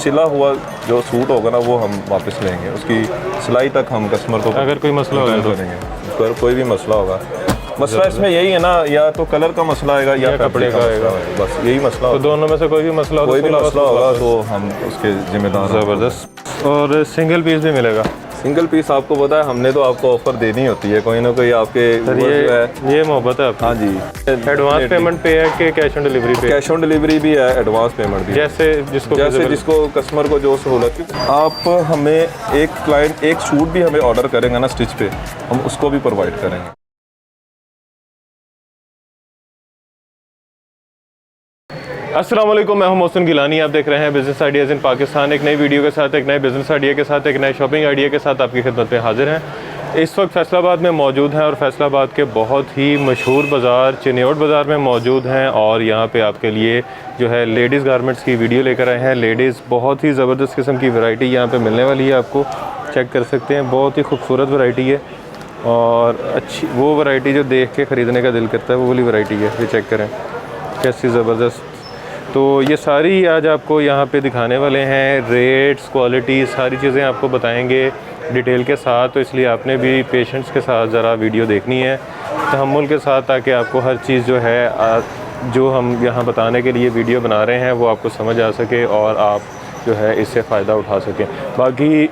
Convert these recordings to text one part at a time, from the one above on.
सिला हुआ जो सूट होगा ना वो हम वापस लेंगे, उसकी सिलाई तक हम कस्टमर को अगर कोई मसला होगा तो करेंगे। अगर कोई भी मसला होगा, मसला इसमें यही है ना, या तो कलर का मसला आएगा या कपड़े का आएगा, बस यही मसला। तो दोनों में से कोई भी मसला होगा तो हम उसके जिम्मेदार। ज़बरदस्त। और सिंगल पीस भी मिलेगा? सिंगल पीस आपको पता है, हमने तो आपको ऑफर देनी होती है कोई ना कोई आपके। ये मोहब्बत है आपकी। हाँ जी। एडवांस पेमेंट पे है कि कैश ऑन डिलीवरी पे? कैश ऑन डिलीवरी भी है, एडवांस पेमेंट भी। जैसे जिसको कस्टमर को जो सहूलत। आप हमें एक क्लाइंट एक सूट भी हमें ऑर्डर करेंगे ना स्टिच पे, हम उसको भी प्रोवाइड करेंगे। अस्सलाम वालेकुम, मैं हूं मोहसिन गिलानी। आप देख रहे हैं बिज़नेस आइडियाज़ इन पाकिस्तान। एक नई वीडियो के साथ, एक नए बिज़नेस आइडिया के साथ, एक नए शॉपिंग आइडिया के साथ आपकी खिदमत में हाजिर हैं। इस वक्त फैसलाबाद में मौजूद हैं और फैसलाबाद के बहुत ही मशहूर बाज़ार चिन्योट बाज़ार में मौजूद हैं। और यहाँ पे आपके लिए जो है लेडीज़ गारमेंट्स की वीडियो लेकर आए हैं। लेडीज़ बहुत ही ज़बरदस्त किस्म की वैरायटी यहाँ पे मिलने वाली है, आपको चेक कर सकते हैं। बहुत ही खूबसूरत वैरायटी है और अच्छी वो वैरायटी जो देख के ख़रीदने का दिल करता है, वो वाली वैरायटी है। ये चेक करें कैसी ज़बरदस्त। तो ये सारी आज आपको यहाँ पे दिखाने वाले हैं। रेट्स, क्वालिटी, सारी चीज़ें आपको बताएंगे डिटेल के साथ। तो इसलिए आपने भी पेशेंस के साथ ज़रा वीडियो देखनी है, तहम्मुल के साथ, ताकि आपको हर चीज़ जो है जो हम यहाँ बताने के लिए वीडियो बना रहे हैं वो आपको समझ आ सके और आप जो है इससे फ़ायदा उठा सकें। बाकी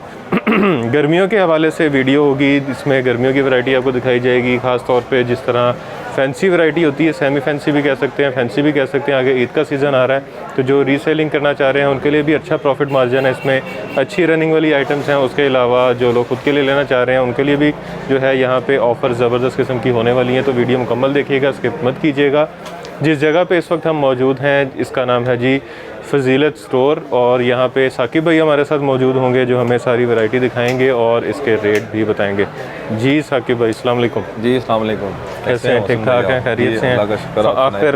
गर्मियों के हवाले से वीडियो होगी, इसमें गर्मियों की वैरायटी आपको दिखाई जाएगी। ख़ास तौर पे जिस तरह फैंसी वैरायटी होती है, सेमी फैंसी भी कह सकते हैं, फैंसी भी कह सकते हैं। आगे ईद का सीज़न आ रहा है, तो जो रीसेलिंग करना चाह रहे हैं उनके लिए भी अच्छा प्रॉफिट मार्जिन है इसमें। अच्छी रनिंग वाली आइटम्स हैं। उसके अलावा जो लोग खुद के लिए लेना चाह रहे हैं उनके लिए भी जो है यहाँ पे ऑफ़र ज़बरदस्त किस्म की होने वाली हैं। तो वीडियो मुकम्मल देखिएगा, स्किप मत कीजिएगा। जिस जगह पे इस वक्त हम मौजूद हैं इसका नाम है जी फजीलत स्टोर, और यहाँ पे साकिब भाई हमारे साथ मौजूद होंगे जो हमें सारी वैरायटी दिखाएंगे और इसके रेट भी बताएंगे। जी साकिब भाई, अस्सलाम वालेकुम। जी अस्सलाम वालेकुम। कैसे हैं? ठीक ठाक हैं? खैरियत से हैं? अल्लाह का शुक्र। आप फिर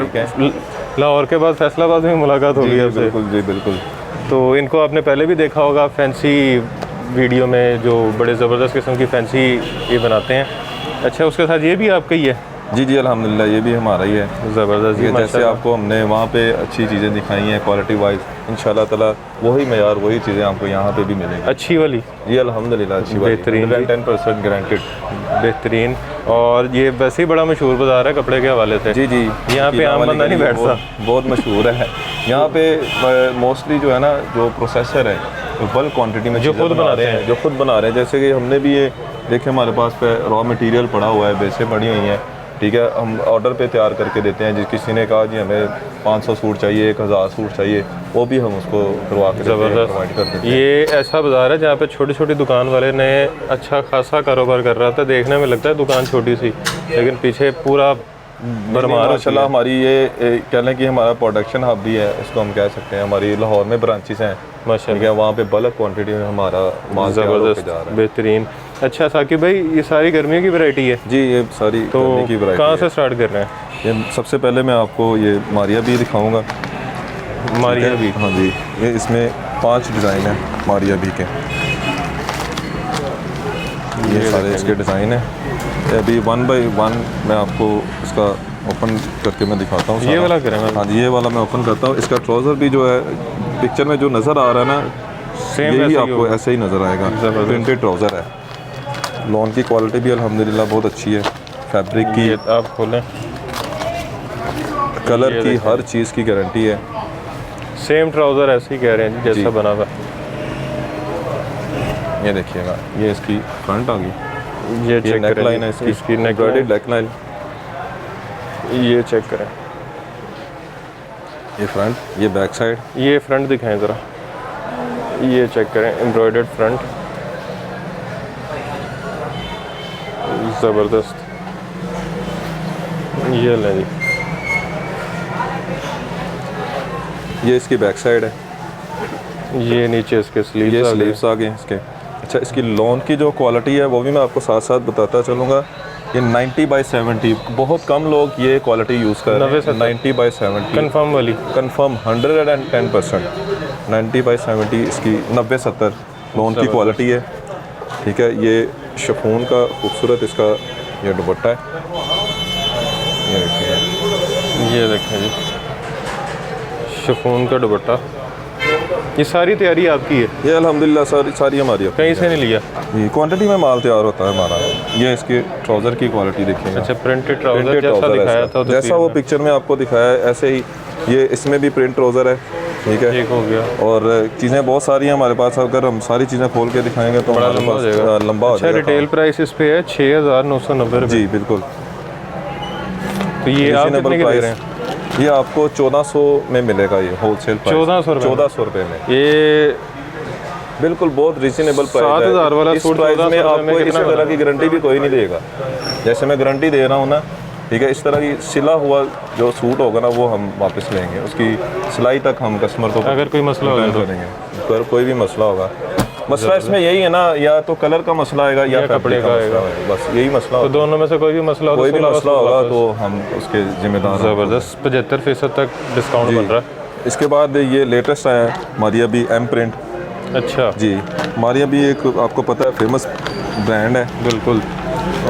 लाहौर के बाद फैसलाबाद में मुलाकात होगी आपसे? बिल्कुल जी बिल्कुल। तो इनको आपने पहले भी देखा होगा फैंसी वीडियो में, जो बड़े ज़बरदस्त किस्म की फैंसी ये बनाते हैं। अच्छा, उसके साथ ये भी आपका ही है? जी जी अल्हम्दुलिल्लाह, ये भी हमारा ही है। ज़बरदस्त। ये जैसे आपको हमने वहाँ पे अच्छी चीज़ें दिखाई हैं क्वालिटी वाइज, इंशाल्लाह ताला वही मयार वही चीज़ें आपको यहाँ पे भी मिलेंगी अच्छी वाली। जी अल्हम्दुलिल्लाह, अच्छी वाली, बेहतरीन, 10% गारंटेड, बेहतरीन। और ये वैसे ही बड़ा मशहूर बाज़ार है कपड़े के हवाले से। जी जी। यहाँ पे आम बंदा नहीं बैठता, बहुत मशहूर है यहाँ पे। मोस्टली जो है ना, जो प्रोसेसर है जो बल्क क्वान्टिटी में जो खुद बना रहे हैं, जो खुद बना रहे हैं। जैसे कि हमने भी ये देखे, हमारे पास पे रॉ मटेरियल पड़ा हुआ है, बेसें पड़ी हुई हैं, ठीक है। हम ऑर्डर पे तैयार करके देते हैं। जिस किसी ने कहा जी हमें 500 सूट चाहिए, 1000 सूट चाहिए, वो भी हम उसको करवा के प्रोवाइड कर देते हैं। ये ऐसा बाज़ार है जहाँ पे छोटी छोटी दुकान वाले ने अच्छा खासा कारोबार कर रहा था। देखने में लगता है दुकान छोटी सी, लेकिन पीछे पूरा भरमार। माशाल्लाह हमारी ये कह लें कि हमारा प्रोडक्शन हब भी है, इसको हम कह सकते हैं। हमारी लाहौर में ब्रांचेस हैं माशाल्लाह, वहाँ पे बल्क क्वांटिटी में हमारा माल ज़बरदस्त, बेहतरीन। अच्छा साकिब भाई, ये सारी गर्मियों की वैरायटी है? जी ये सारी गर्मी की वैरायटी। कहाँ से स्टार्ट कर रहे हैं? ये सबसे पहले मैं आपको ये मारिया भी दिखाऊंगा। मारिया भी? हाँ जी, ये इसमें 5 डिज़ाइन है मारिया भी के। ये सारे इसके डिज़ाइन हैं। अभी 1 बाय 1 मैं आपको इसका ओपन करके मैं दिखाता हूँ। ये वाला करें? हाँ जी, ये वाला मैं ओपन करता हूँ। इसका ट्राउज़र भी जो है पिक्चर में जो नज़र आ रहा है ना, सेम यही आपको ऐसे ही नज़र आएगा। प्रिंटेड ट्राउज़र है। लॉन की क्वालिटी भी अल्हम्दुलिल्लाह बहुत अच्छी है। फैब्रिक की आप खोलें, कलर की हर चीज़ की गारंटी है। सेम ट्राउज़र ऐसे ही कह रहे हैं जैसा बना हुआ। ये देखिएगा, ये इसकी फ्रंट आ गई। ये चेक नेक लाइन है इसकी नेक लाइन। ये चेक करें, ये फ्रंट, ये बैक साइड। ये फ्रंट दिखाएं ज़रा, ये चेक करें, एम्ब्रॉयडर्ड फ्रंट, ज़बरदस्त। ये ले जी, ये इसकी बैक साइड है। ये नीचे इसके स्लीव्स आ गए इसके। अच्छा, इसकी लॉन की जो क्वालिटी है वो भी मैं आपको साथ साथ बताता चलूँगा। ये 90/70, बहुत कम लोग ये क्वालिटी यूज़ कर रहे हैं। 90/70 कंफर्म वाली, कंफर्म 110%। 90/70 इसकी 90-70 लॉन की क्वालिटी है, ठीक है। ये शिफॉन का खूबसूरत इसका ये दुपट्टा है। ये देखें जी, शिफॉन का दुपट्टा ये सारी तैयारी आपकी है, ये अल्हम्दुलिल्लाह सारी हमारी अपनी कहीं से नहीं लिया? ये क्वांटिटी में माल तैयार होता है हमारा। ये इसके ट्राउज़र की क्वालिटी देखिएगा। अच्छा, प्रिंटेड ट्राउजर प्रिंटेड जैसा ट्राउज़र दिखाया था जैसा वो पिक्चर में आपको दिखाया है ऐसे ही ये इसमें भी प्रिंट ट्राउज़र है, ठीक है। ठीक हो गया। और चीज़ें बहुत सारी हैं हमारे पास, अगर हम सारी चीज़ें खोल के दिखाएंगे तो बड़ा हमारे लंबा हो पास जाएगा। लंबा हो अच्छा, जाएगा। रिटेल प्राइस इस पे है 6,990 रुपये। जी बिल्कुल। तो ये आप Reasonable कितने के दे price। रहे हैं? ये आपको 1400 में मिलेगा, ये होलसेल 1400 रुपये में? 1400 रुपये में ये बिल्कुल बहुत रीजनेबल प्राइस 7,000 वाला इस सूट प्राइस 1400 में रुपये आपको में इसी कितना तरह की गारंटी भी कोई नहीं देगा जैसे मैं गारंटी दे रहा हूँ ना, ठीक है। इस तरह की सिला हुआ जो सूट होगा ना वो हम वापस लेंगे, उसकी सिलाई तक हम कस्टमर को अगर कोई मसला होगा return तो? करेंगे। अगर कोई भी मसला होगा, मसला इसमें यही है ना, या तो कलर का मसला आएगा या कपड़े फैब्रिक का मसला आएगा, बस यही मसला तो होगा। दोनों में से कोई भी मसला हो, कोई भी 16 मसला होगा तो हम उसके जिम्मेदार हैं। ज़बरदस्त 75% तक डिस्काउंट बन रहा है। इसके बाद ये लेटेस्ट आया है मारिया बी एम प्रिंट। अच्छा जी, मारिया भी एक आपको पता है फेमस ब्रांड है। बिल्कुल,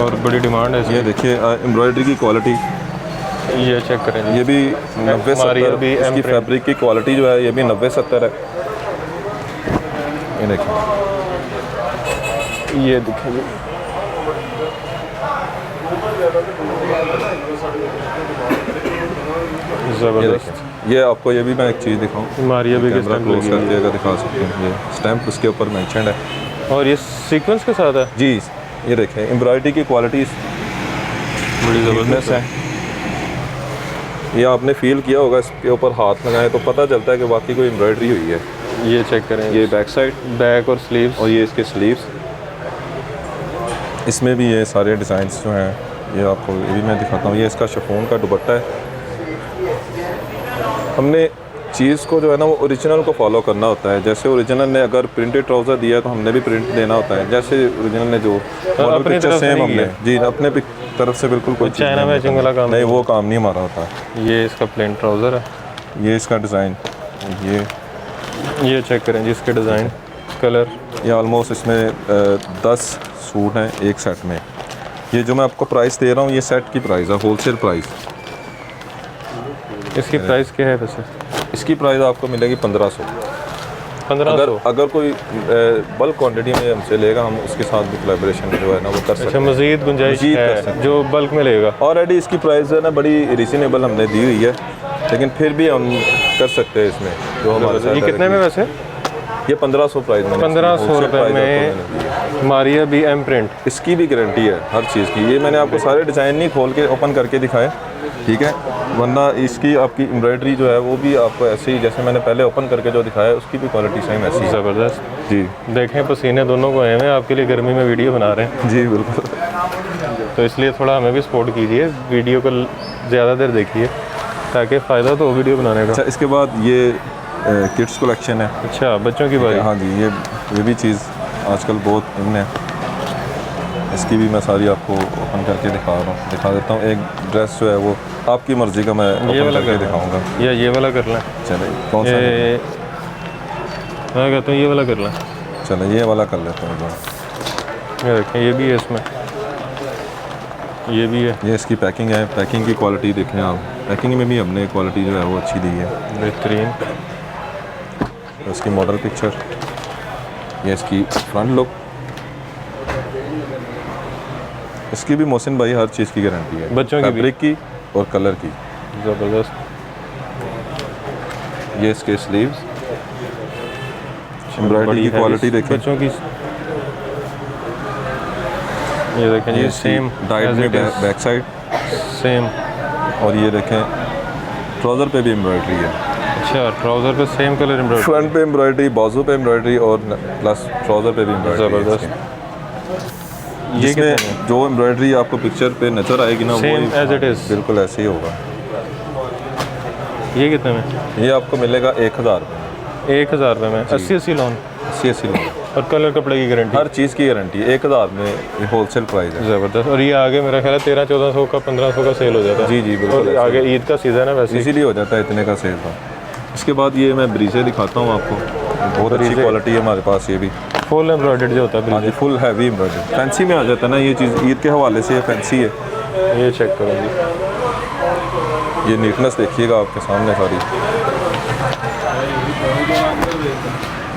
और बड़ी डिमांड है इसकी। ये देखिए एम्ब्रॉयडरी की क्वालिटी, ये चेक करें जी। ये भी 90-70 मारिया भी इसकी M print। फैब्रिक की क्वालिटी जो है ये भी 90-70 है। ये देखिए, ये देखिए जी, ये ज़बरदस्त। देखिए। ये आपको ये भी मैं एक चीज़ दिखाऊं, मारिया भी के कैमरा स्टैम्प क्लोज लगी करके हुई अगर दिखा सकते हैं, ये स्टैम्प उसके ऊपर मेंशन्ड है। है। और ये सीक्वेंस के साथ है, जी ये देखें एम्ब्रॉयडरी की क्वालिटी बड़ी ज़बरदस्त ज़बरदस्त है। ये आपने फील किया होगा, इसके ऊपर हाथ लगाएं तो पता चलता है कि वाकई कोई एम्ब्रॉयडरी हुई है। ये चेक करें, ये बैक साइड बैक और स्लीव्स। और ये इसके स्लीव्स, इसमें भी ये सारे डिज़ाइंस जो हैं ये आपको ये भी मैं दिखाता हूँ। ये इसका शिफॉन का दुपट्टा है। हमने चीज़ को जो है ना वो ओरिजिनल को फॉलो करना होता है। जैसे ओरिजिनल ने अगर प्रिंटेड ट्राउज़र दिया तो हमने भी प्रिंट देना होता है। जैसे ओरिजिनल ने जो मॉडल अपनी पिक्चर तरफ से सेम नहीं हमने जी अपने तरफ से बिल्कुल कोई चीज़ चाइना नहीं मैचिंग वाला काम नहीं, वो काम नहीं हमारा होता। ये इसका प्लेन ट्राउज़र है। ये इसका डिज़ाइन, ये चेक करें जिसके डिज़ाइन, कलर। ये ऑलमोस्ट इसमें 10 सूट हैं एक सेट में। ये जो मैं आपको प्राइस दे रहा हूँ ये सेट की प्राइस है, होलसेल प्राइस। इसकी प्राइस क्या है वैसे? इसकी प्राइस आपको मिलेगी 1500। 1500। अगर कोई बल्क क्वांटिटी में हमसे लेगा हम उसके साथ भी कोलैबोरेशन जो है ना वो कर सकते अच्छा, हैं। मज़ीद गुंजाइश मज़ीद कर है सकते जो बल्क में लेगा? ऑलरेडी इसकी प्राइस है ना बड़ी रीजनेबल हमने दी हुई है, लेकिन फिर भी हम कर सकते हैं इसमें जो हमारे साथ ये कितने में वैसे? ये 1500 प्राइस मैंने 1500 रुपये में में मारिया बी एम प्रिंट। इसकी भी गारंटी है हर चीज़ की। ये मैंने आपको सारे डिज़ाइन नहीं खोल के ओपन करके दिखाए, ठीक है, वरना इसकी आपकी एम्ब्रॉयडरी जो है वो भी आपको ऐसे ही जैसे मैंने पहले ओपन करके जो दिखाया उसकी भी क्वालिटी सेम ऐसी है। ज़बरदस्त। जी देखें पसीने दोनों को आए हैं, आपके लिए गर्मी में वीडियो बना रहे हैं, जी बिल्कुल। तो इसलिए थोड़ा हमें भी सपोर्ट कीजिए, वीडियो को ज़्यादा देर देखिए ताकि फ़ायदा तो हो वीडियो बनाने का। अच्छा, इसके बाद ये किड्स कलेक्शन है। अच्छा, बच्चों की बारी। हाँ जी, ये भी चीज़ आजकल बहुत इन है। इसकी भी मैं सारी आपको ओपन करके दिखा देता हूँ। एक ड्रेस जो है वो आपकी मर्ज़ी का मैं ये ओपन वाला करके कर दिखाऊंगा। या ये वाला कर लें? चले कौन सा? ये मैं कहता हूँ ये वाला कर लें। चले ये वाला कर लेते हैं। जो ये देखें, ये भी है इसमें, ये भी है। ये इसकी पैकिंग है, पैकिंग की क्वालिटी देखें आप। पैकिंग में भी हमने क्वालिटी जो है वो अच्छी दी है। बेहतरीन। इसकी मॉडल पिक्चर, ये इसकी फ्रंट लुक। इसकी भी मोहसिन भाई हर चीज़ की गारंटी है, बच्चों की भी? फैब्रिक की और कलर की। ज़बरदस्त। ये इसके स्लीव्स, एम्ब्रॉयडरी की क्वालिटी देखें। बच्चों की ये देखें जी, सेम डाइट में बैक साइड सेम। और ये देखें ट्राउज़र पे भी एम्ब्रॉयडरी है। अच्छा, ट्राउज़र पे सेम कलर एम्ब्रॉयडरी। फ्रंट पे एम्ब्रॉयडरी, बाजू पे एम्ब्रॉयडरी और प्लस ट्राउज़र पे भी एम्ब्रॉयडरी। ज़बरदस्त। ये जिसमें कितने में? जो एम्ब्रॉयडरी आपको पिक्चर पे नज़र आएगी ना Same वो as it is। बिल्कुल ऐसे ही होगा। ये कितने में? ये आपको मिलेगा 1000 रुपये। 1000 रुपये में 80 लोन 80 लोग। और कलर कपड़े की गारंटी। हर चीज़ की गारंटी है। 1000 में ये होलसेल प्राइस है। ज़बरदस्त। और ये आगे मेरा ख्याल है 1300-1400 का 1500 का सेल हो जाता है। जी जी बिल्कुल। और आगे ईद का सीज़न है वैसे ही। इजीली हो जाता है, इतने का सेल था। इसके बाद ये मैं ब्रीजे दिखाता हूँ आपको, बहुत अच्छी क्वालिटी है हमारे पास। ये भी फुल एम्ब्रॉयडर्ड जो होता है हाँ जी, फुल हैवी एम्ब्रॉयडरी, फैंसी में आ जाता है ना ये चीज़। ईद के हवाले से ये फैंसी है। ये चेक करो जी, ये नीटनेस देखिएगा आपके सामने सारी।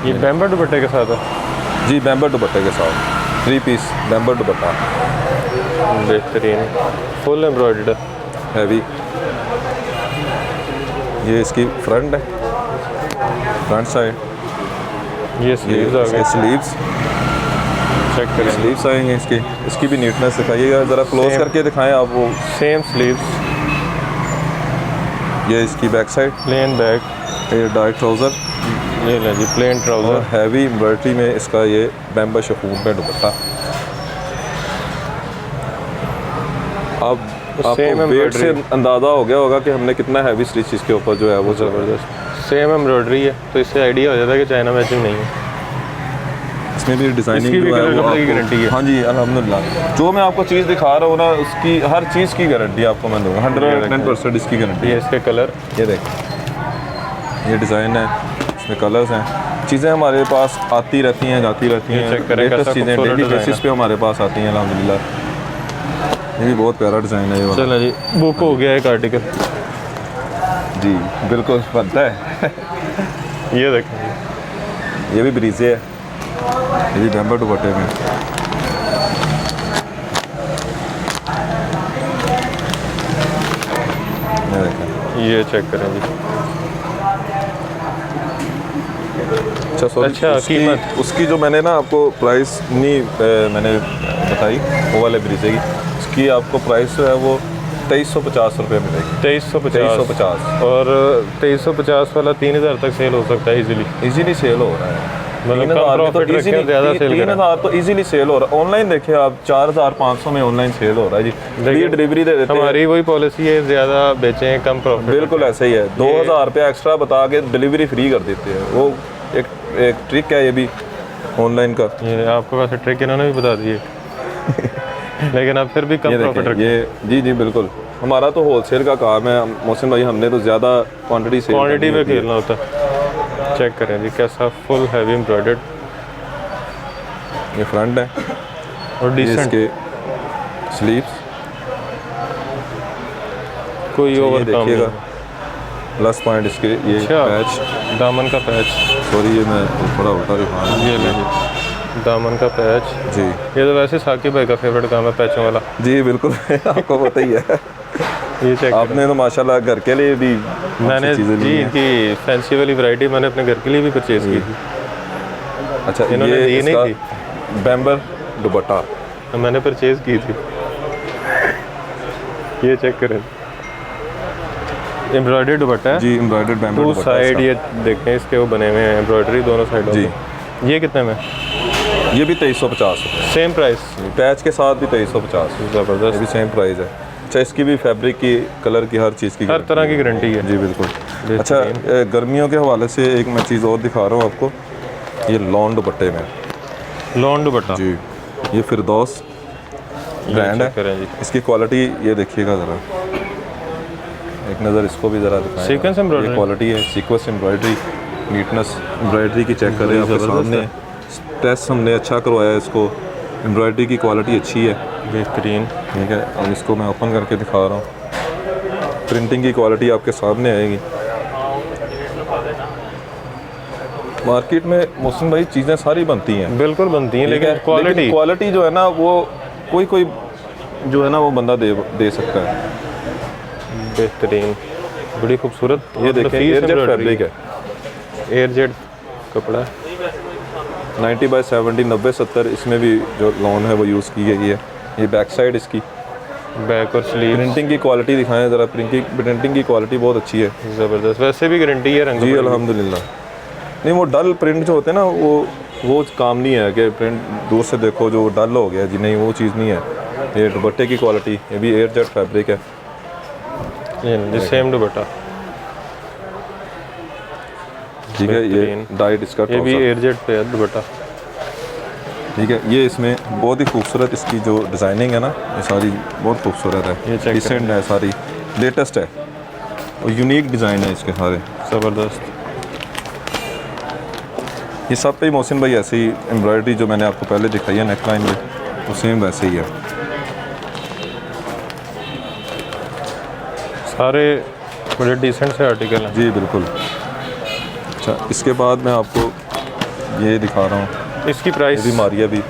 ये बैम्बर दुपट्टे के साथ है। जी बैम्बर दुपट्टे के साथ 3 पीस बैम्बर दुपट्टा बेहतरीन, फुल एम्ब्रॉयडर्ड हैवी। ये इसकी फ्रंट है, फ्रंट साइड। ये स्लीव्स आ गए, स्लीव्स चेक करें। स्लीव्स आएंगे इसकी। इसकी भी नीटनेस दिखाइएगा, ज़रा क्लोज Same. करके दिखाएं आप वो। सेम स्लीव्स, ये इसकी बैक साइड, प्लेन बैक, ये डार्क ट्राउज़र ये लें जी प्लेन और ट्राउज़र। हैवी एम्ब्रॉयडरी में इसका ये बैम्बर शिफॉन पे दुपट्टा। अब आपको Same वेट से embroidery। अंदाज़ा हो गया होगा कि हमने कितना हैवी स्टिच इसके ऊपर जो है वो ज़बरदस्त, सेम एम्ब्रॉयडरी है, तो इससे आइडिया हो जाता है कि चाइना मैचिंग नहीं है। इसमें भी डिज़ाइनिंग इसकी भी जो है कलर वो कपड़े की आपको- गारंटी है। हाँ जी अल्हम्दुलिल्लाह। जो मैं आपको चीज़ दिखा रहा हूँ ना, उसकी हर चीज़ की गारंटी आपको मैं दूँगा। 110% इसकी गारंटी ये है। इसके कलर, ये देखें, ये डिज़ाइन है, इसमें कलर्स हैं। चीज़ें हमारे पास आती रहती हैं, जाती रहती ये हैं। check करें लेटेस्ट कैसा चीज़ें खूबसूरत डेली design बेसिस है। पे हमारे पास आती हैं अल्हम्दुलिल्लाह। ये भी बहुत प्यारा डिज़ाइन है ये वाला। चलो जी बुक हो गया एक आर्टिकल। जी बिल्कुल बनता है। ये देखें, ये भी ब्रीजे है, ये भी बैम्बर दुपट्टे में। ये देखें। ये चेक करें जी। अच्छा सॉरी, अच्छा, कीमत उसकी जो मैंने ना आपको प्राइस नहीं मैंने बताई वो वाले ब्रीजे की, उसकी आपको प्राइस जो है वो 2350 रुपये मिलेगी। 2350 और 2350 वाला 3000 तक सेल हो सकता है इजीली। इजीली सेल हो रहा है। मतलब 3000 कम में तो profit रखें, easily- ज़्यादा सेल करें। 3000 तो इजीली सेल हो रहा है। ऑनलाइन देखिए आप 4500 में ऑनलाइन सेल हो रहा है जी। फ्री डिलीवरी दे देते हैं। हमारी वही पॉलिसी है, ज़्यादा बेचें कम प्रॉफिट। बिल्कुल ऐसे ही है। 2000 रुपया एक्स्ट्रा बता के डिलीवरी फ्री कर देते हैं। वो एक ट्रिक है ये भी ऑनलाइन का। ये आपको वैसे ट्रिक इन्होंने भी बता दिए लेकिन आप फिर भी कम ये प्रॉफिट देखें, रखें। ये जी जी बिल्कुल। हमारा तो होलसेल का काम है मोहसिन भाई, हमने तो ज़्यादा क्वांटिटी सेल क्वांटिटी करनी पे होती है। खेलना होता है। चेक करें जी कैसा फुल हैवी एम्ब्रॉयडर्ड ये फ्रंट है और ये डिसेंट, इसके स्लीव्स कोई ये ओवर काम देखिएगा। नहीं। प्लस पॉइंट इसके ये अच्छा, पैच, दामन का पैच, सॉरी ये मैं थोड़ा उल्टा दिखा रहा हूँ। ये ले दामन का पैच। जी ये तो वैसे साकिब भाई का फेवरेट काम है, पैचों वाला। जी बिल्कुल आपको पता ही है। ये चेक आपने तो माशाल्लाह घर के लिए भी मैंने चीज़ें जी ली हैं। इनकी फैंसी वाली वैरायटी मैंने अपने घर के लिए भी परचेज की थी। अच्छा इन्होंने ये दी नहीं इसका थी, बैम्बर दुपट्टा। तो मैंने परचेज की थी। ये चेक करें, एम्ब्रॉयडर्ड दुपट्टा है। जी एम्ब्रॉयडर्ड बैम्बर टू दुपट्टा साइड इसका। ये देखें इसके वो बने हुए हैं, एम्ब्रॉयडरी दोनों साइडों जी। पे। ये कितने में? ये भी 2350 सेम प्राइस। पैच के साथ भी 2350। ये ज़बरदस्त, भी सेम प्राइस है। अच्छा इसकी भी फैब्रिक की, कलर की, हर चीज़ की हर गारंटी तरह है। की गारंटी है। जी बिल्कुल। अच्छा गर्मियों के हवाले से एक मैं चीज़ और दिखा रहा हूँ आपको, ये लॉन दुपट्टे में। लॉन दुपट्टा जी ये फिरदौस ब्रांड है। चेक करें जी। इसकी क्वालिटी ये देखिएगा ज़रा, एक नज़र इसको भी ज़रा दिखाएं। Sequence embroidery? ये क्वालिटी है, सीक्वेंस एम्ब्रॉयडरी, नीटनेस एम्ब्रॉयडरी की चेक करें आपके ज़बरदस्त सामने। टेस्ट हमने अच्छा करवाया है इसको, एम्ब्रॉयडरी की क्वालिटी अच्छी है। बेहतरीन। ठीक है, अब इसको मैं ओपन करके दिखा रहा हूँ। प्रिंटिंग की क्वालिटी आपके सामने आएगी। मार्केट में मोहसिन भाई चीज़ें सारी बनती हैं, बिल्कुल बनती हैं, ठीक है, लेकिन क्वालिटी क्वालिटी जो है ना वो कोई जो है ना वो बंदा दे सकता है। बेहतरीन, बड़ी खूबसूरत। ये देखें एयरजेट फैब्रिक है, एयरजेट कपड़ा है। 90/70 90/70 इसमें भी जो लॉन है वो यूज़ की गई है। ये बैक साइड इसकी बैक और स्लीव प्रिंटिंग की क्वालिटी दिखाएं ज़रा। प्रिंटिंग की क्वालिटी बहुत अच्छी है ज़बरदस्त, वैसे भी गारंटी है रंग जी कपड़े की। अल्हम्दुलिल्लाह। नहीं वो डल प्रिंट जो होते हैं ना वो काम नहीं है कि प्रिंट दूर से देखो जो डल हो गया जी, नहीं वो चीज़ नहीं है। ये दुपट्टे की क्वालिटी, ये भी एयरजेट फैब्रिक है। ये सेम दुपट्टा, ठीक है, ये बेहतरीन। डाइट इसका ये भी ट्राउज़र। एयरजेट पे है दुपट्टा। ठीक है, ये इसमें बहुत ही खूबसूरत इसकी जो डिज़ाइनिंग है ना, ये सारी बहुत खूबसूरत ये है, check डिसेंट है, सारी लेटेस्ट है और यूनिक डिज़ाइन है इसके सारे। ज़बरदस्त। ये सब पे ही मोहसिन भाई ऐसे ही एम्ब्रॉयडरी जो मैंने आपको पहले दिखाई है नेकलाइन में, वो सेम वैसे ही है। सारे बड़े डिसेंट से आर्टिकल हैं। जी बिल्कुल। अच्छा, इसके बाद मैं आपको ये दिखा रहा हूँ, इसकी प्राइस ये भी मारिया भी,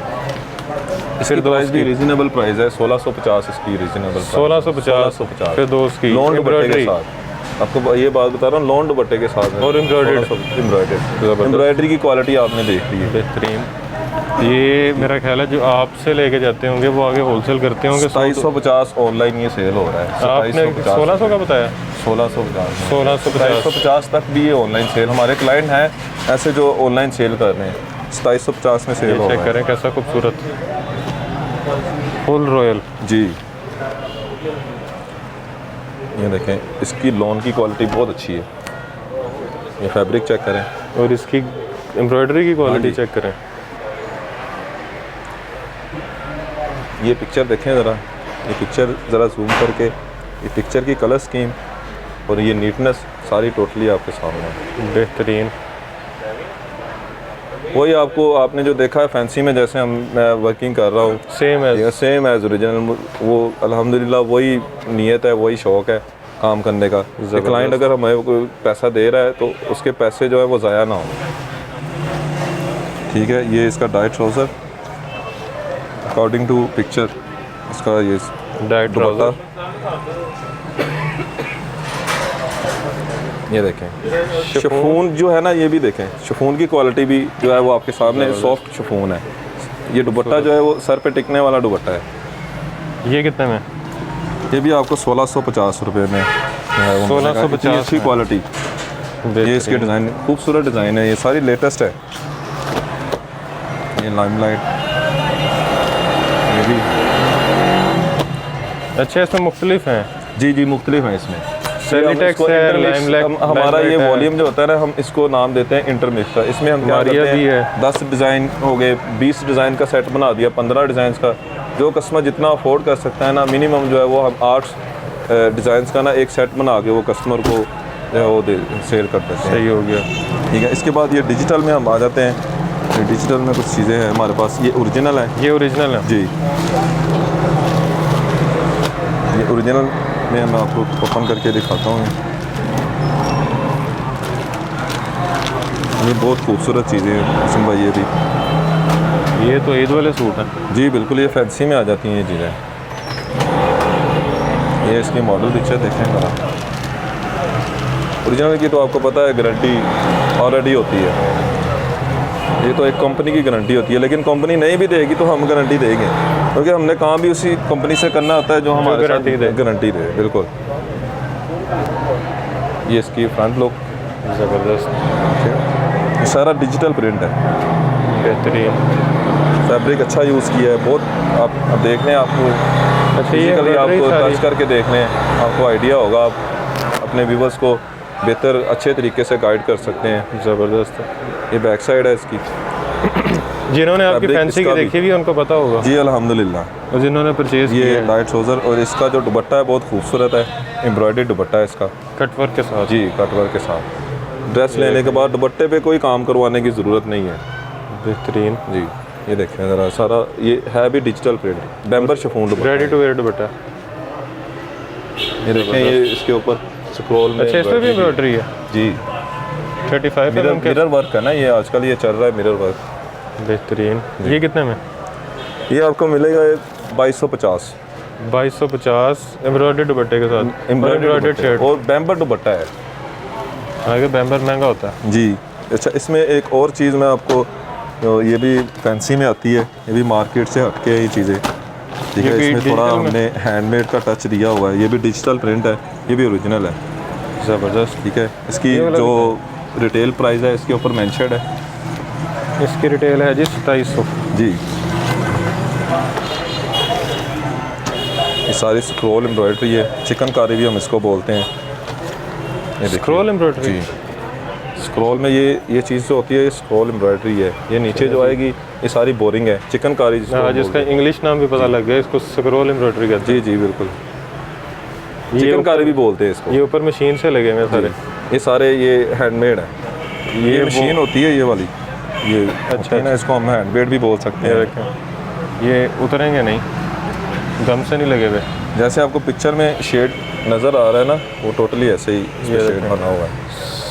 फिर दो प्राइस भी रीजनेबल प्राइस है, 1650 इसकी रीजनेबल 1650 फिर दो उसकी लोन दुपट्टे के एम्ब्रॉयडरी साथ। आपको ये बात बता रहा हूँ, लोन दुपट्टे के साथ है। और एम्ब्रॉयडर्ड एम्ब्रॉयडरी की क्वालिटी आपने देख ली है। बेहतरीन। ये मेरा ख्याल है जो आपसे लेके जाते होंगे वो आगे होलसेल करते होंगे। 2750 ऑनलाइन ये सेल हो रहा है। आपने 1600 का बताया? 1650 1650 तक भी ये ऑनलाइन सेल हमारे क्लाइंट हैं ऐसे जो ऑनलाइन सेल कर रहे हैं। 2750 में सेल हो चेक रहा है करें कैसा खूबसूरत फुल रॉयल। जी। ये देखें, इसकी लॉन की क्वालिटी बहुत अच्छी है। ये फैब्रिक चेक करें और इसकी एम्ब्रॉयडरी की क्वालिटी जी। चेक करें। ये पिक्चर देखें ज़रा, ये पिक्चर ज़रा जूम करके, ये पिक्चर की कलर स्कीम और ये नीटनेस सारी टोटली आपके सामने है। बेहतरीन। वही आपको आपने जो देखा है फैंसी में, जैसे मैं वर्किंग कर रहा हूँ सेम एज ओरिजिनल, वो अल्हम्दुलिल्लाह वही नीयत है, वही शौक़ है काम करने का। क्लाइंट अगर हमें कोई पैसा दे रहा है तो उसके पैसे जो है वो ज़ाया ना हो। ठीक है, ये इसका diet trouser according to picture, इसका ये डाइट दुपट्टा ये देखें। शिफॉन जो है ना, ये भी देखें, शिफॉन की क्वालिटी भी जो है वो आपके सामने सॉफ्ट शिफॉन है। ये दुपट्टा जो है वो सर पे टिकने वाला दुपट्टा है। ये कितने में? ये भी आपको 1650 रुपये में 1650 अच्छी क्वालिटी। ये इसके डिज़ाइन खूबसूरत डिज़ाइन है, ये सारी लेटेस्ट है। ये लाइमलाइट, ये भी अच्छा, इसमें मुख्तलिफ हैं। जी जी मुख्तलिफ हैं इसमें। सेलिटेक्स है, लाइमलाइट, हमारा ये वॉल्यूम जो होता है ना, हम इसको नाम देते हैं इंटरमिक्स। इसमें हम क्या करते भी हैं, है। 10 डिज़ाइन हो गए, 20 डिज़ाइन का सेट बना दिया, 15 डिज़ाइन का। जो कस्टमर जितना अफोर्ड कर सकता है ना, मिनिमम जो है वो हम 8 डिज़ाइन का ना एक सेट बना के वो कस्टमर को जो है वो सेल कर देते हैं। सही हो गया। ठीक है, इसके बाद ये डिजिटल में हम आ जाते हैं। ये डिजिटल में कुछ चीज़ें हैं हमारे पास। ये ओरिजिनल है, ये ओरिजिनल है जी। ये ओरिजिनल में मैं आपको ओपन करके दिखाता हूँ। ये बहुत खूबसूरत चीज़ें हैं हुसैन भाई। ये भी, ये तो ईद वाले सूट हैं। जी बिल्कुल, ये फैंसी में आ जाती हैं ये चीज़ें। ये इसकी मॉडल पिक्चर देखें ज़रा। ओरिजिनल की तो आपको पता है गारंटी ऑलरेडी होती है। ये तो एक कंपनी की गारंटी होती है, लेकिन कंपनी नहीं भी देगी तो हम गारंटी देंगे, क्योंकि हमने काम भी उसी कंपनी से करना होता है जो हमारे गारंटी दे। बिल्कुल। ये इसकी फ्रंट लुक ज़बरदस्त, ये सारा डिजिटल प्रिंट है। बेहतरीन। फैब्रिक अच्छा यूज़ किया है बहुत। आप देख लें, आपको अच्छा, ये आपको टच करके देख लें, आपको आइडिया होगा। आप अपने व्यूवर्स को बेहतर अच्छे तरीके से गाइड कर सकते हैं। ज़बरदस्त। ये बैक साइड है इसकी। जिन्होंने आपकी फैंसी की देखी भी उनको पता होगा। जी अल्हम्दुलिल्लाह। और जिन्होंने परचेज ये किया लाइट ट्राउज़र, और इसका जो दुपट्टा है बहुत खूबसूरत है, एम्ब्रॉयडरी दुपट्टा है इसका, कटवर्क के साथ। जी कटवर्क के साथ। ड्रेस लेने के बाद दुपट्टे पे कोई काम करवाने की ज़रूरत नहीं है। बेहतरीन। जी, ये देखें ज़रा, सारा ये है भी digital print, bemberg chiffon dupatta. Ready to wear dupatta. ये देखें, ये इसके ऊपर स्क्रॉल में। अच्छा, इसमें भी एम्ब्रॉयडरी है? जी। 35 मिरर वर्क है ना ये, आजकल ये चल रहा है मिरर वर्क। बेहतरीन। ये कितने में? ये आपको मिलेगा 2250। 2250 एम्ब्रॉयडरी दुपट्टे के साथ, एम्ब्रॉयडरी शर्ट और बैम्बर दुपट्टा है। आगे बैम्बर महंगा होता है जी। अच्छा, इसमें एक और चीज़ मैं आपको, ये भी फैंसी में आती है, ये भी मार्केट से हटके है ये चीज़ें। ठीक है, इसमें थोड़ा हमने हैंडमेड का टच दिया हुआ है। ये भी डिजिटल प्रिंट है, ये भी ओरिजिनल है। ज़बरदस्त। ठीक है, इसकी जो रिटेल प्राइस है इसके ऊपर मेंशन्ड है। इसकी रिटेल है जी 2700। जी। ये सारी स्क्रॉल एम्ब्रॉयडरी है, चिकनकारी भी हम इसको बोलते हैं। ये देखिए। Scroll embroidery? जी। स्क्रॉल में ये चीज़ जो होती है, ये स्क्रॉल एम्ब्रॉयडरी है। ये नीचे जो आएगी ये सारी बोरिंग है, चिकनकारी जिसका इंग्लिश नाम भी पता लग गया, इसको स्क्रॉल एम्ब्रॉयडरी कहते हैं। जी जी बिल्कुल, चिकनकारी भी बोलते हैं इसको। ये ऊपर मशीन से लगे हुए सारे? ये सारे ये हैंडमेड है। ये मशीन होती है ये वाली, ये अच्छा है ना, इसको हम हैंडमेड भी बोल सकते हैं। ये उतरेंगे नहीं, गम से नहीं लगे हुए। जैसे आपको पिक्चर में शेड नज़र आ रहा है ना, वो टोटली ऐसे ही शेड बना हुआ है।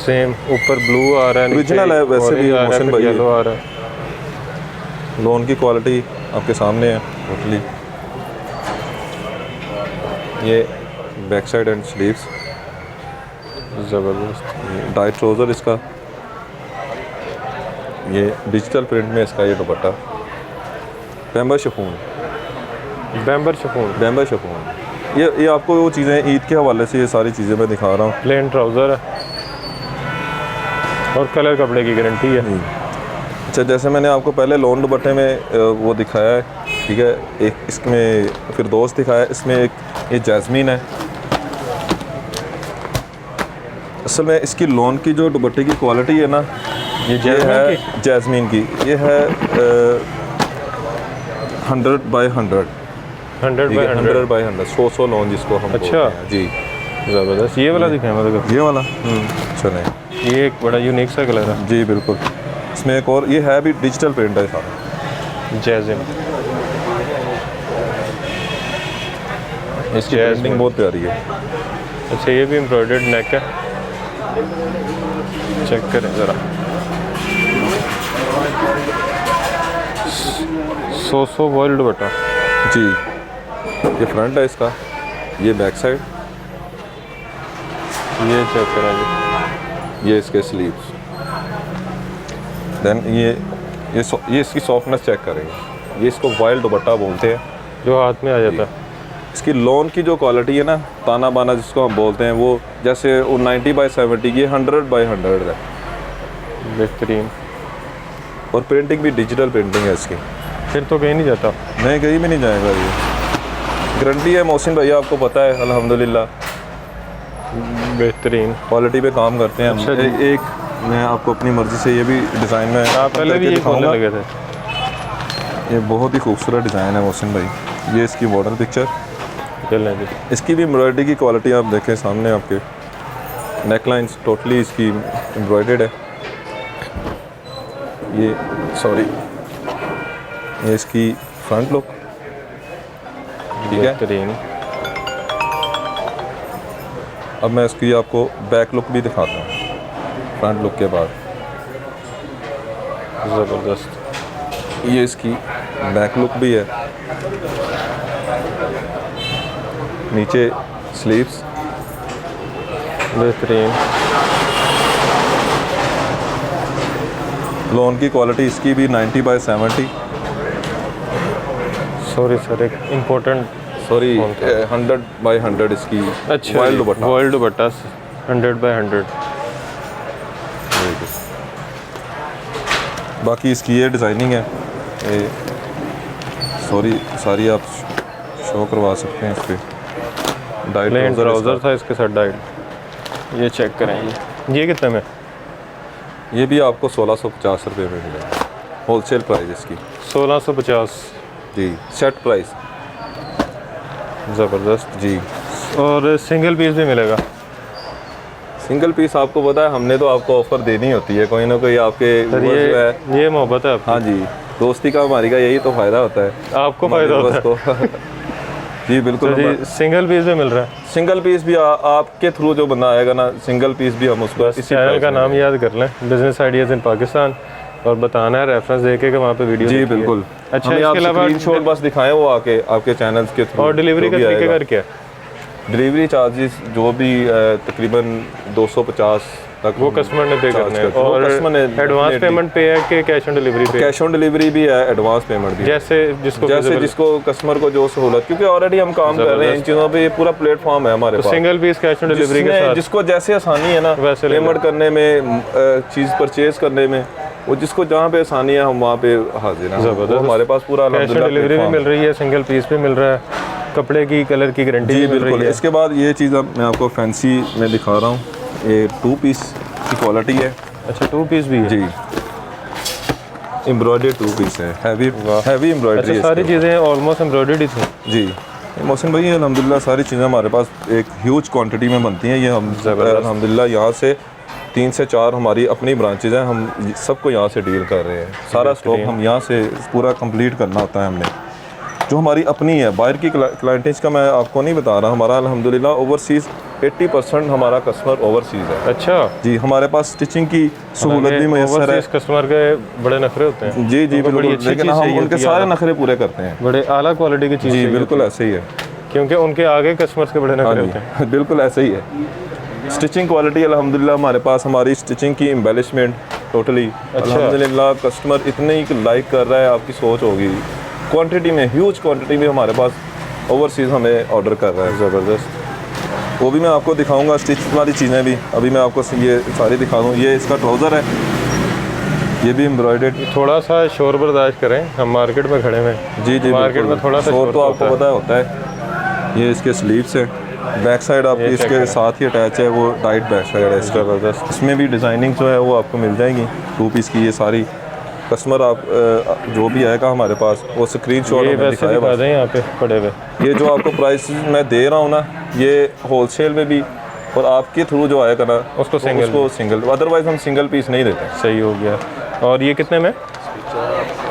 सेम ऊपर ब्लू आ रहा है, ओरिजिनल है वैसे भी मोहसिन भाई, येलो आ रहा है। लोन की क्वालिटी आपके सामने है टोटली। ये बैक साइड एंड स्लीव्स, ज़बरदस्त। डाइट ट्राउज़र इसका, ये डिजिटल प्रिंट में इसका ये दुपट्टा, बैम्बर शिफॉन, बैम्बर शिफॉन, बैम्बर शिफॉन। ये आपको वो चीज़ें ईद के हवाले से ये सारी चीज़ें मैं दिखा रहा हूँ। प्लेन ट्राउज़र है और कलर कपड़े की गारंटी है। अच्छा, जैसे मैंने आपको पहले लोन दुपट्टे में वो दिखाया है, ठीक है, एक इसमें फिर दोस्त दिखाया है, इसमें एक ये जैस्मीन है। असल में इसकी लोन की जो दुपट्टे की क्वालिटी है ना, ये है जैस्मीन की, ये है 100 बाई 100, 100 बाई 100। 100 बाई 100, 100 लोन जिसको हम अच्छा। बोलते हैं। जी ज़बरदस्त। ये वाला दिखाएं मतलब, ये वाला चलें। ये एक बड़ा यूनिक सा कलर है। जी बिल्कुल। इसमें एक और ये है भी डिजिटल प्रिंट है सारा, जैज़िम। इसकी प्रिंटिंग बहुत प्यारी है। अच्छा, ये भी एम्ब्रॉयडर्ड नेक है, चेक करें ज़रा। 100 वर्ल्ड बटा। जी, ये फ्रंट है इसका, ये बैक साइड, ये चेक करें जी। ये इसके स्लीव्स, देन ये इसकी सॉफ्टनेस चेक करेंगे। ये इसको वाइल्ड दुपट्टा बोलते हैं, जो हाथ में आ जाता है। इसकी लोन की जो क्वालिटी है ना, ताना बाना जिसको हम बोलते हैं, वो जैसे वो 90 बाई 70 की 100 बाई 100 है। बेहतरीन। और प्रिंटिंग भी डिजिटल प्रिंटिंग है इसकी। फिर तो कहीं नहीं जाता। नहीं, कहीं भी नहीं जाएगा ये, गारंटी है मोहसिन भैया, आपको पता है अल्हम्दुलिल्लाह बेहतरीन। क्वालिटी पे काम करते हैं हम। अच्छा जी। एक मैं आपको अपनी मर्ज़ी से ये भी डिज़ाइन में आप पहले भी ये खोलने लगे थे। ये बहुत ही खूबसूरत डिज़ाइन है मोहसिन भाई। ये इसकी मॉडल पिक्चर, चलें जी। इसकी भी एम्ब्रॉयडरी की क्वालिटी आप देखें सामने आपके, नेक लाइन्स टोटली इसकी एम्ब्रॉयडर्ड है। ये ये इसकी फ्रंट लुक, ठीक है। बेहतरीन। अब मैं इसकी आपको बैक लुक भी दिखाता हूँ फ्रंट लुक के बाद। ज़बरदस्त। ये इसकी बैक लुक भी है, नीचे स्लीव्स, बेहतरीन। लोन की क्वालिटी इसकी भी 90 बाई 70, सॉरी सर, एक इम्पोर्टेंट। सॉरी 100 बाई 100 इसकी। अच्छा, wild dupatta. World dupatta 100 by 100। बाकी इसकी ये डिज़ाइनिंग है, ये सॉरी सारी आप शो करवा सकते हैं इस पर। डाइट प्लेन ट्राउज़र ट्राउज़र था इसके साथ डाइट। ये चेक करें। ये कितने में? ये भी आपको 1650 रुपये में मिलेगा, होलसेल प्राइस इसकी। 1650। जी, सेट प्राइस। ज़बरदस्त। जी, और सिंगल पीस भी मिलेगा? सिंगल पीस आपको पता है, हमने तो आपको ऑफ़र देनी होती है, कोई ना कोई आपके सर व्यूअर्स जो है। ये मोहब्बत है आपकी। हाँ जी, दोस्ती का हमारी का यही तो फ़ायदा होता है, आपको फ़ायदा होता है। को जी बिल्कुल। तो जी सिंगल पीस भी मिल रहा है। सिंगल पीस भी आपके थ्रू जो बंदा आएगा ना, सिंगल पीस भी हम उसको इस चैनल का नाम याद कर लें, बिजनेस आइडियाज़ इन पाकिस्तान, और बताना है रेफरेंस देके कि वहाँ पे वीडियो। जी बिल्कुल। अच्छा, हमें इसके अलावा स्क्रीनशॉट बस दिखाएं वो आके आपके चैनल्स के थ्रू। और डिलीवरी का तरीका कर क्या है? डिलीवरी चार्जेस जो भी तकरीबन 250 तक वो कस्टमर ने पे करने हैं, वो और कस्टमर ने एडवांस पेमेंट पे है कि कैश ऑन डिलीवरी पे? कैश ऑन डिलीवरी भी है, एडवांस पेमेंट भी है। जैसे जिसको कस्टमर को जो सहूलत, क्योंकि ऑलरेडी हम काम कर रहे हैं इन चीज़ों पे, ये पूरा प्लेटफॉर्म है हमारे पास। Single piece cash on delivery के साथ जिसको जैसे आसानी है ना वैसे पेमेंट करने में, चीज़ परचेज करने में, वो जिसको जहाँ पे आसानी है हम वहाँ पे हाजिर हैं। वो हमारे पास पूरा कैश ऑन डिलीवरी भी मिल रही है, सिंगल पीस भी मिल रहा है, कपड़े की कलर की गारंटी भी मिल रही है। इसके बाद ये चीज़ अब मैं आपको फैंसी में दिखा रहा हूँ, ये 2 पीस की क्वालिटी है। अच्छा, 2 पीस भी है जी, एम्ब्रॉयडर्ड 2 पीस है, हैवी एम्ब्रॉयडरी। अच्छा, सारी चीज़ें ऑलमोस्ट एम्ब्रॉयडर्ड ही थी। जी मोहसिन भाई, अल्हम्दुलिल्लाह सारी चीज़ें हमारे पास एक ह्यूज क्वांटिटी में बनती हैं। ये हम अल्हम्दुलिल्लाह यहाँ से 3 से 4 हमारी अपनी ब्रांचेज हैं, हम सबको यहाँ से डील कर रहे हैं। सारा स्टॉक हम यहाँ से पूरा कंप्लीट करना होता है हमने, जो हमारी अपनी है। बाहर की क्लाइंटेज का मैं आपको नहीं बता रहा, हमारा अल्हम्दुलिल्लाह ओवरसीज़ 80% हमारा कस्टमर ओवरसीज़ है। अच्छा जी, हमारे पास स्टिचिंग की सहूलत भी मैसर है। कस्टमर के बड़े नखरे होते हैं। जी जी उनको बड़ी बिल्कुल, अच्छी लेकिन चीज़ हम चाहिए उनके होती है, सारे नखरे पूरे करते हैं। बड़े आला क्वालिटी की चीज़ जी चाहिए बिल्कुल होती ऐसे ही है। है, क्योंकि उनके आगे कस्टमर्स के बड़े हाँ नखरे होते हैं। जी बिल्कुल ऐसे ही है। स्टिचिंग क्वालिटी अल्हम्दुलिल्लाह हमारे पास, हमारी स्टिचिंग की एम्बेलिशमेंट टोटली अल्हम्दुलिल्लाह कस्टमर इतने ही लाइक कर रहा है, आपकी सोच होगी। क्वांटिटी में, ह्यूज क्वांटिटी में हमारे पास ओवरसीज़ हमें ऑर्डर कर रहा है। ज़बरदस्त। वो भी मैं आपको दिखाऊंगा, स्टिच वाली चीज़ें भी अभी मैं आपको ये सारी दिखा दूँ। ये इसका ट्राउज़र है, ये भी एम्ब्रॉयडर्ड। थोड़ा सा शोर बर्दाश्त करें, हम मार्केट में खड़े हैं। जी जी मार्केट बिल्कुल। में थोड़ा सा शोर तो होता आपको है। पता होता है। ये इसके स्लीव्स हैं, बैक साइड आपकी ये check इसके करें। साथ ही अटैच है, वो टाइट बैक साइड है इसका। ज़बरदस्त। इसमें भी डिज़ाइनिंग जो है वो आपको मिल जाएगी 2 पीस की। ये सारी कस्टमर आप जो भी आएगा हमारे पास वो स्क्रीनशॉट ये हमें वैसे दिखाए दिखा बस। दें यहाँ पे पड़े हुए। ये जो आपको प्राइस मैं दे रहा हूँ ना, ये होलसेल में भी, और आपके थ्रू जो आएगा ना उसको तो single उसको सिंगल, अदरवाइज हम सिंगल पीस नहीं देते। सही हो गया। और ये कितने में,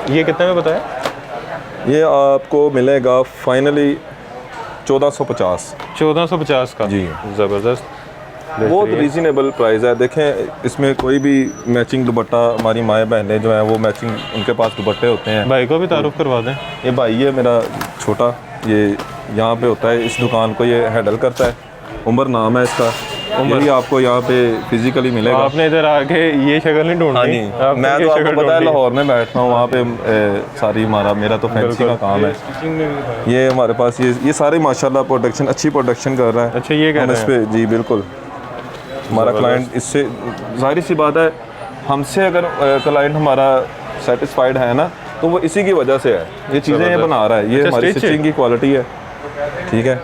ये कितने में बताया? ये आपको मिलेगा फाइनली 1450। 1450 का। जी। ज़बरदस्त। बहुत रीज़नेबल प्राइस है। देखें इसमें कोई भी मैचिंग दुपट्टा, हमारी माएँ बहनें जो हैं वो मैचिंग, उनके पास दुपट्टे होते हैं। भाई को भी तारुफ करवा दें। ये भाई है मेरा छोटा, ये यहाँ पे होता है, इस दुकान को ये हैंडल करता है। उमर नाम है इसका। ये भी आपको यहाँ पे फिजिकली मिलेगा। आपने इधर आके ये शक्ल नहीं ढूंढनी। हाँ जी, आपने मैं ये तो शक्ल आपको पता है ढूंढनी। लाहौर में बैठता हूँ, वहाँ पे सारी मेरा तो फैंसी का काम है। ये हमारे पास ये सारे माशाल्लाह प्रोडक्शन, अच्छी प्रोडक्शन कर रहा है। अच्छा, ये कह हम रहे इस हैं। पे जी बिल्कुल, हमारा क्लाइंट इससे, जाहिर सी बात है हमसे अगर क्लाइंट हमारा सेटिस्फाइड है ना, तो वो इसी की वजह से है। ये चीज़ें ये बना रहा है, ये अच्छा, हमारी stitch स्टिचिंग की क्वालिटी है। ठीक है,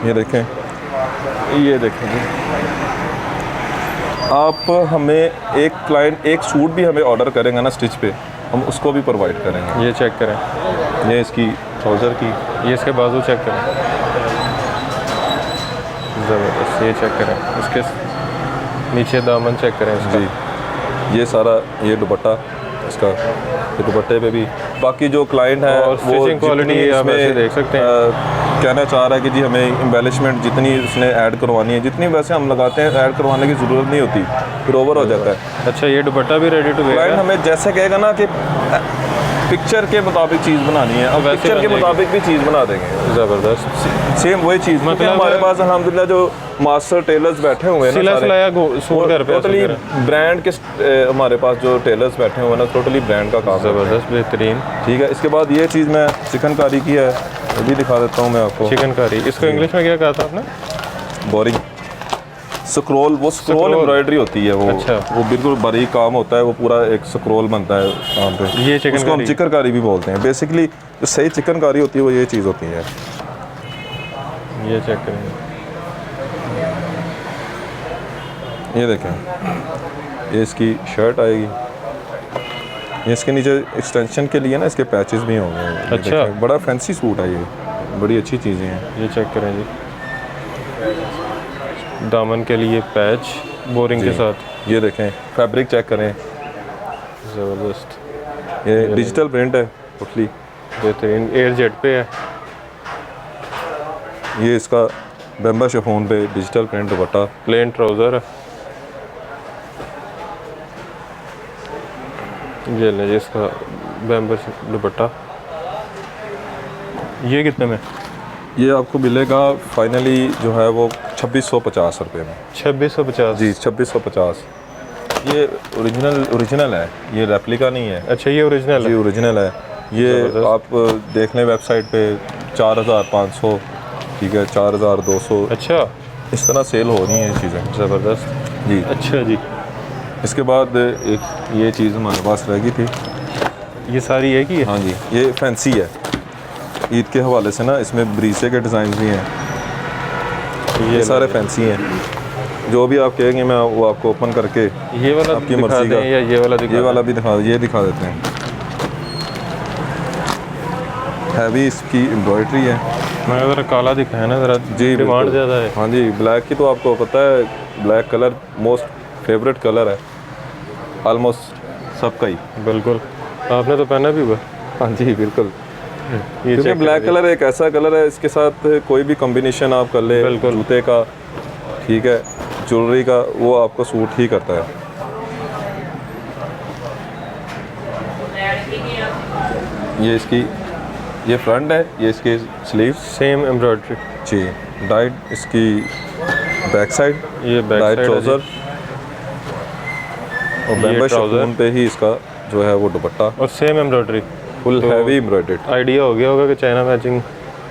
ये देखें, ये देखें जी। आप हमें एक क्लाइंट एक सूट भी हमें ऑर्डर करेंगे ना स्टिच पे, हम उसको भी प्रोवाइड करेंगे। ये चेक करें, ये इसकी ट्राउज़र की, ये इसके बाजू चेक करें। ज़बरदस्त। ये चेक करें, इसके नीचे दामन चेक करें इसका। जी, ये सारा ये दुपट्टा इसका, ये दुपट्टे पे भी बाकी जो क्लाइंट है और स्टिचिंग क्वालिटी आप ऐसे देख सकते हैं। कहना चाह रहा है कि जी हमें एम्बेलिशमेंट जितनी उसने ऐड करवानी है, जितनी वैसे हम लगाते हैं ऐड करवाने की ज़रूरत नहीं होती, फिर ओवर हो जाता है। अच्छा, ये दुपट्टा भी रेडी टू वेयर क्लाइंट है। हमें जैसे कहेगा ना कि पिक्चर के मुताबिक चीज़ बनानी है, अब वैसे पिक्चर के बनेगी। मुताबिक भी चीज़ बना देंगे। ज़बरदस्त। सेम वही चीज़, मतलब मतलब हमारे पास अल्हम्दुलिल्लाह जो मास्टर टेलर्स बैठे हुए हैं ना, सिला सिलाया सूट घर पे टोटली ब्रांड के हमारे पास जो टेलर्स बैठे हुए हैं ना, टोटली ब्रांड का काम है। ज़बरदस्त, बेहतरीन। ठीक है, इसके बाद ये चीज़ मैं चिकनकारी की है, वो भी दिखा देता हूँ मैं आपको। चिकन कारी, इसको इंग्लिश में क्या कहा था आपने? बोरिंग स्क्रोल, वो स्क्रोल Scroll। एम्ब्रॉयडरी होती है। वो अच्छा। वो बिल्कुल बारीक काम होता है, वो पूरा एक स्क्रोल बनता है काम पे। ये चिकनकारी। उसको हम चिकनकारी भी बोलते हैं। बेसिकली जो सही चिकनकारी होती है वो ये चीज़ होती है। ये चेक करेंगे। ये देखें, ये इसकी शर्ट आएगी, ये इसके नीचे एक्सटेंशन के लिए ना इसके पैचेस भी होंगे। ये अच्छा। देखें, बड़ा फैंसी सूट है ये, बड़ी अच्छी चीज़ें हैं। ये चेक करें जी, दामन के लिए पैच बोरिंग के साथ। ये देखें, फैब्रिक चेक करें, ज़बरदस्त, ये डिजिटल प्रिंट है टोटली। बेहतरीन। एयर जेट पे है। ये इसका बेम्बा शिफॉन पे डिजिटल प्रिंट दुपट्टा। प्लेन ट्राउज़र है। ये ले जी, इसका बैम्बर दुपट्टा। ये कितने में? ये आपको मिलेगा फाइनली जो है वो 2650 रुपये में। 2650। जी 2650। ये ओरिजिनल है, ये रेप्लिका नहीं है। अच्छा, ये ओरिजिनल जी है। ओरिजिनल है। ये ज़बरदस्त। आप देख लें वेबसाइट पे 4500, ठीक है 4200, अच्छा, इस तरह सेल हो रही हैं ये चीज़ें। ज़बरदस्त। जी, अच्छा जी, इसके बाद एक ये चीज़ हमारे पास रह गई थी। ये सारी है कि ये? हाँ जी, ये फैंसी है। ईद के हवाले से ना इसमें ब्रीसे के डिज़ाइन भी हैं। ये सारे फैंसी हैं। जो भी आप कहेंगे मैं वो आपको ओपन करके ये वाला आपकी दिखा मर्जी का, दें या ये वाला दिखा ये दें? वाला भी ये दिखा देते हैं। हैवी इसकी एम्ब्रॉयडरी है। मैं ज़रा काला दिखाया ना, ज़रा जी डिमांड बिल्कुल। ज़्यादा है। हाँ जी, ब्लैक की तो आपको पता है, black colour most favourite colour है ऑलमोस्ट सबका ही। बिल्कुल, आपने तो पहना भी हुआ। हाँ जी बिल्कुल, ये क्योंकि check ब्लैक करिए। कलर एक ऐसा कलर है, इसके साथ कोई भी कॉम्बिनेशन आप कर ले बिल्कुल। जूते का, ठीक है, ज्वेलरी का वो आपको सूट ही करता है। ये इसकी ये फ्रंट है, ये इसके स्लीव सेम एम्ब्रॉयडरी जी। डाइट इसकी बैक साइड, ये बैक डाइट साइड ट्राउज़र और ये बैम्बू trouser। शिफॉन पे ही इसका जो है वो दुपट्टा और same embroidery. Full heavy embroidered. Idea हो गया होगा कि चाइना मैचिंग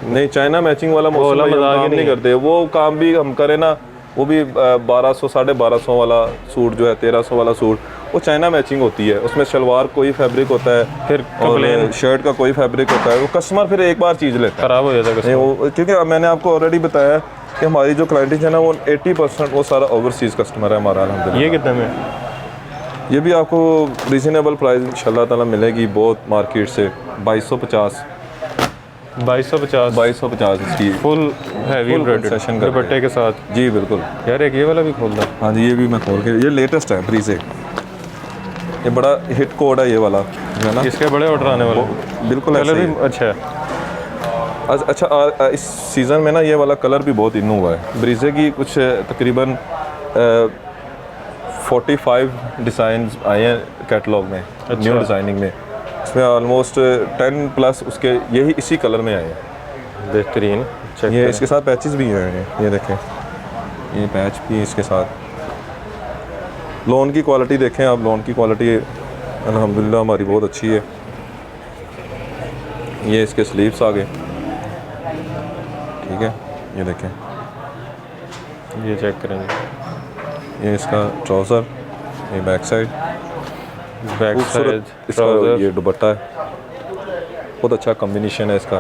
नहीं, चाइना मैचिंग वाला वाला मौसम मजाक ही काम नहीं नहीं करते। वो काम भी हम करें ना, वो भी 1200 1250 वाला सूट जो है, 1300 वाला सूट, वो चाइना मैचिंग होती है। उसमें शलवार कोई फैब्रिक होता है, फिर और complain- शर्ट का कोई फैब्रिक होता है। वो कस्टमर फिर एक बार चीज़ लेता है। खराब हो जाता है नहीं वो, क्योंकि मैंने आपको ऑलरेडी बताया है कि हमारी जो क्लाइंटेज है ना, वो 80% वो सारा ओवरसीज़ कस्टमर है हमारा अल्हम्दुलिल्लाह। ये कितने में? ये भी आपको रीज़नेबल प्राइस इंशाल्लाह ताला मिलेगी बहुत मार्केट से। 2250 2250 इसकी फुल हैवी एम्ब्रॉयडरी concession कर दुपट्टे के साथ। जी बिल्कुल। यार एक ये वाला भी खोल दो। हाँ जी, ये भी मैं खोल के, ये लेटेस्ट है फ्री से, ये बड़ा हिट कोड है ये वाला जो है ना। इसके बड़े ऑर्डर आने वाले हैं। बिल्कुल ऐसे कलर ही भी है। अच्छा है। अच्छा इस सीज़न में ना ये वाला कलर भी बहुत इन हुआ है। ब्रीजे की कुछ तकरीबन 45 डिज़ाइन आए हैं कैटलॉग में, न्यू डिज़ाइनिंग में। इसमें ऑलमोस्ट 10 प्लस उसके यही इसी कलर में आए हैं। बेहतरीन। चेक ये करें। इसके साथ पैचेस भी हैं, ये देखें, ये पैच भी है इसके साथ। लोन की क्वालिटी देखें आप, लोन की क्वालिटी अल्हम्दुलिल्लाह हमारी बहुत अच्छी है। ये इसके स्लीव्स आ गए, ठीक है, ये देखें, ये चेक करेंगे। ये इसका ट्राउज़र, ये बैक साइड, बैक साइड खूबसूरत इसका ट्राउजर। ये दुपट्टा है, बहुत अच्छा कॉम्बिनेशन है इसका।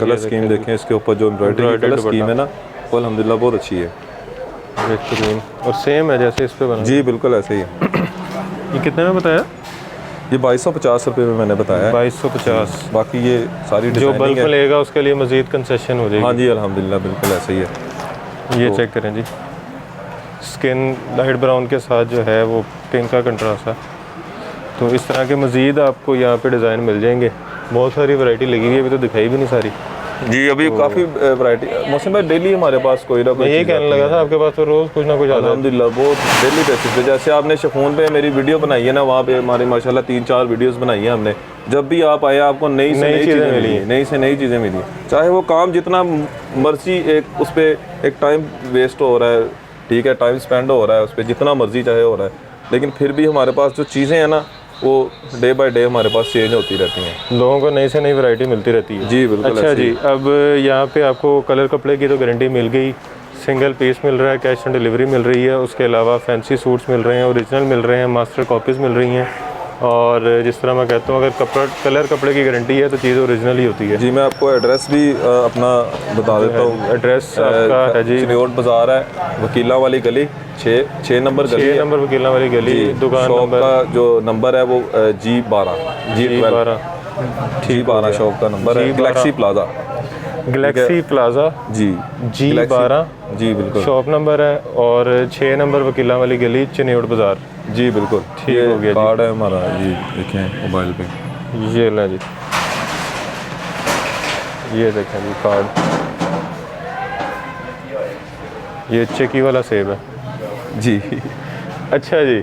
कलर स्कीम देखें इसके ऊपर जो एम्ब्रॉयडरी कलर स्कीम है ना, वो अल्हम्दुलिल्लाह बहुत अच्छी है। बेहतरीन और सेम है जैसे इस पे बना। जी बिल्कुल ऐसे ही है। ये कितने में बताया? ये 2250 रुपये में मैंने बताया है। 2250। बाकी ये सारी जो डिज़ाइनिंग बल्क में है। लेगा उसके लिए मज़ीद कंसेशन हो जाएगी। हाँ जी अल्हम्दुलिल्लाह बिल्कुल ऐसे ही है। ये चेक करें जी, स्किन लाइट ब्राउन के साथ जो है वो पिंक का कंट्रास्ट है। तो इस तरह के मज़ीद आपको यहाँ पे डिज़ाइन मिल जाएंगे। बहुत सारी वैरायटी लगी हुई है, अभी तो दिखाई भी नहीं सारी। जी अभी काफ़ी वैरायटी। मोहसिन भाई डेली हमारे पास कोई ना मैं कोई यही चीज़ कहने आती लगा है। था आपके पास तो रोज़ कुछ ना कुछ आता है। अल्हम्दुलिल्लाह बहुत डेली बेसिस पे। जैसे आपने शिफॉन पे मेरी वीडियो बनाई है ना, वहाँ पे हमारी माशाल्लाह 3-4 वीडियोस बनाई है हमने। जब भी आप आए आपको नई से नई चीज़ें मिली हैं, नई से नई चीज़ें मिली हैं। चाहे वो काम जितना मर्जी एक उस पर एक टाइम वेस्ट हो रहा है, ठीक है, टाइम स्पेंड हो रहा है उस पर जितना मर्जी चाहे हो रहा है, लेकिन फिर भी हमारे पास जो चीज़ें हैं ना, वो डे बाय डे हमारे पास चेंज होती रहती हैं। लोगों को नई से नई वैरायटी मिलती रहती है। जी बिल्कुल अच्छा ऐसे जी, ही। अब यहाँ पे आपको कलर कपड़े की तो गारंटी मिल गई, सिंगल पीस मिल रहा है, कैश ऑन डिलीवरी मिल रही है, उसके अलावा फैंसी सूट्स मिल रहे हैं, ओरिजिनल मिल रहे हैं, मास्टर कॉपीज़ मिल रही हैं। और जिस तरह मैं कहता हूँ अगर कलर कपड़े की गारंटी है तो चीज़ ओरिजिनल ही होती है। जी मैं आपको एड्रेस भी अपना बता देता हूँ। एड्रेस आपका है जी, चिन्योट बाज़ार है, वकीला वाली गली 6 नंबर गली 6 है। नंबर वकीला वाली गली, जी, दुकान शॉप नंबर का जो नंबर है वो G12 G12 G12 शॉप का नंबर है। G12 Galaxy Plaza Galaxy Plaza G G12 जी बिल्कुल शॉप नंबर है, और 6 नंबर वकीला वाली गली चिन्योट बाज़ार। जी बिल्कुल ठीक हो गया जी। कार्ड है हमारा जी, देखें मोबाइल पे। ये लें जी, ये देखें जी कार्ड, ये चेकी वाला सेब है जी। अच्छा जी,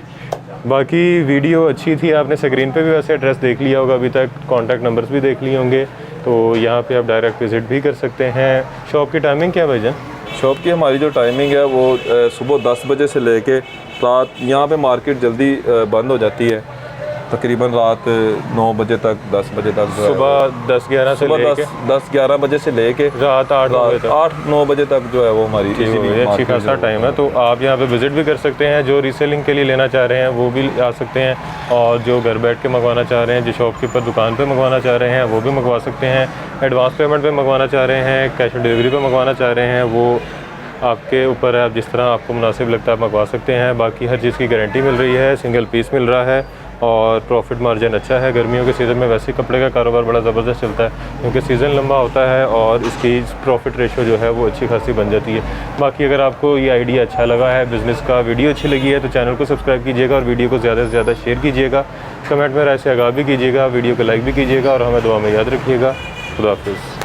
बाकी वीडियो अच्छी थी। आपने स्क्रीन पे भी वैसे एड्रेस देख लिया होगा अभी तक, कॉन्टैक्ट नंबर्स भी देख लिए होंगे, तो यहाँ पे आप डायरेक्ट विज़िट भी कर सकते हैं। शॉप की टाइमिंग क्या है भाईजान? शॉप की हमारी जो टाइमिंग है वो सुबह 10 बजे से लेके रात, यहाँ पे मार्केट जल्दी बंद हो जाती है, तकरीबन रात 9 बजे तक, 10 बजे तक जो है वो- सुबह 10-11 से सुबह लेके 10-11 बजे से लेके रात 8 बजे तक। 8-9 बजे तक जो है वो हमारी ये इसीलिए अच्छी मार्केट खासा जो- टाइम है, तो आप यहाँ पे विज़िट भी कर सकते हैं। जो रीसेलिंग के लिए लेना चाह रहे हैं वो भी आ सकते हैं, और जो घर बैठ के मंगवाना चाह रहे हैं, जो शॉपकीपर दुकान पे मंगवाना चाह रहे हैं वो भी मंगवा सकते हैं। एडवांस पेमेंट पे मंगवाना चाह रहे हैं, कैश ऑन डिलीवरी पे मंगवाना चाह रहे हैं, वो आपके ऊपर है, आप जिस तरह आपको मुनासिब लगता है आप मंगवा सकते हैं। बाकी हर चीज़ की गारंटी मिल रही है, सिंगल पीस मिल रहा है, और प्रॉफिट मार्जिन अच्छा है। गर्मियों के सीज़न में वैसे ही कपड़े का कारोबार बड़ा ज़बरदस्त चलता है, क्योंकि सीज़न लंबा होता है और इसकी प्रॉफिट रेशो जो है वो अच्छी खासी बन जाती है। बाकी अगर आपको ये आइडिया अच्छा लगा है, बिज़नेस का वीडियो अच्छी लगी है, तो चैनल को सब्सक्राइब कीजिएगा और वीडियो को ज़्यादा से ज़्यादा शेयर कीजिएगा। कमेंट में राय से आगाह भी कीजिएगा, वीडियो को लाइक भी कीजिएगा, और हमें दुआ में याद रखिएगा। खुदा हाफिज़।